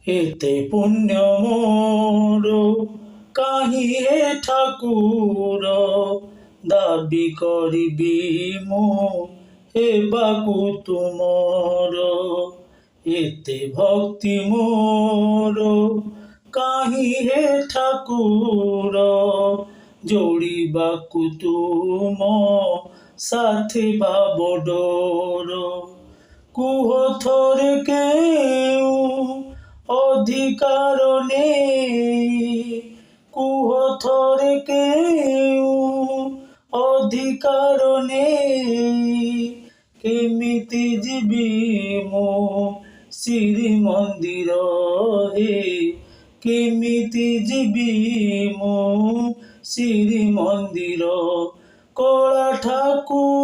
এতে পুণ্য মোর কাহি হে ঠাকুর দাবি করিবি মো হেবাকু তুমর এতে ভক্তি মোর কাহি হে ঠাকুর যোড়িবাকু তুম সাথে ভাব ডোর কুহ থরে কেউ অধিকার নেই কুহ থরে কেউ অধিকার নেই কেমিতি ଯିବି ମୁଁ ଶ୍ରୀମନ୍ଦିର হে କେମିତି ଯିବି ମୁଁ ଶ୍ରୀମନ୍ଦିର କଳା ଠାକୁର